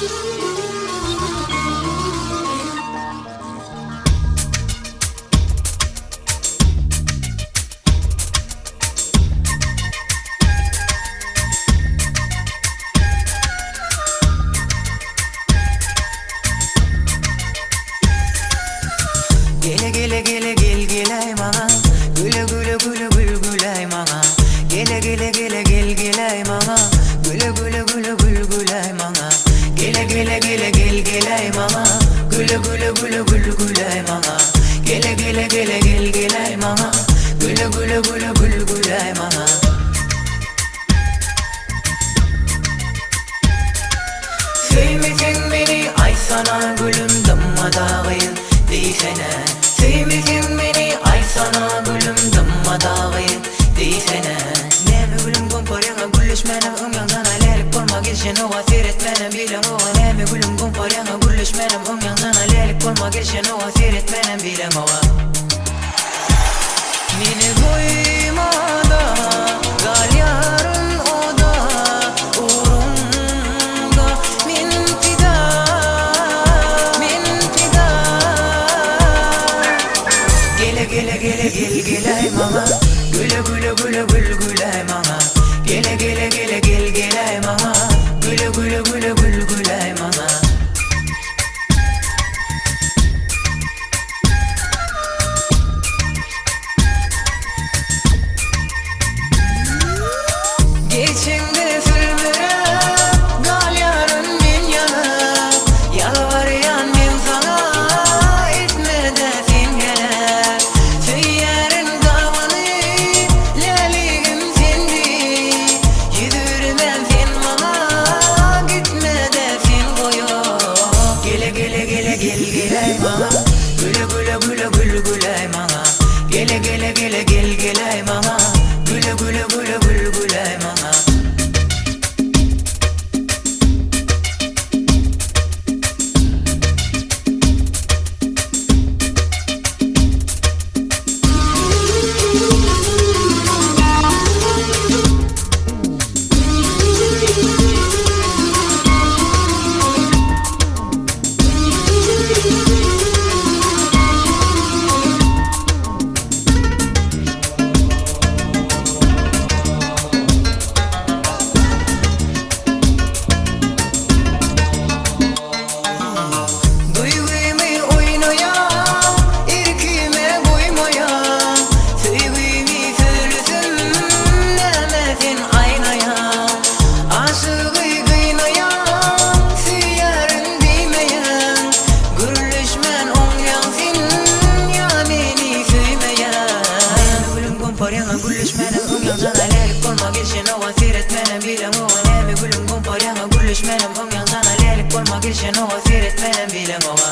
Gele gele gele gel gelay mana, güle güle güle gül gülay mana. Gele gele gele gel gelay mana, güle güle güle gül gülay mana. Gele gele gele gel gelay mana, güle güle güle gül gülay mana. Gele gele gele gel gelay mana, güle güle güle gül gülay mana. Sevmedin beni ay sana gülüm dammadağıyım değilsene. Sevmedin beni ay sana gülüm dammadağıyım değilsene. Neme gülüm komparyaga gülüşmenem ömyandan alelik olmak için ova seyretmenem bilem ova. Neme gülüm komparyaga gülüşmenem ömyandan alelik olmak için ova seyretmenem bilem ova. Mini koyma da gal yarın oda uğrumda min fida min fida. Gele gele gele gel gelay mama, güle güle güle gül gülay mama. Gele gele gele gel gelay mama, güle güle güle gül gülay mama. Geçimde sürmüre gal yarın min yana. Yalvarıyan min sana etme desin gene. Söylerin davını leligim sendi. Yürümem sen bana gitme desin koyu. Gele gele gele gel gelay mama, güle güle güle gül gülay mama. Gele gele gele gel gelay mama, güle güle güle gül gülay mama. Gülüşmenem ömyandan alelik olmak için ova seyretmenem bilem ova. Neme gülüm komparyaga gülüşmenem ömyandan alelik olmak için ova seyretmenem bilem ova.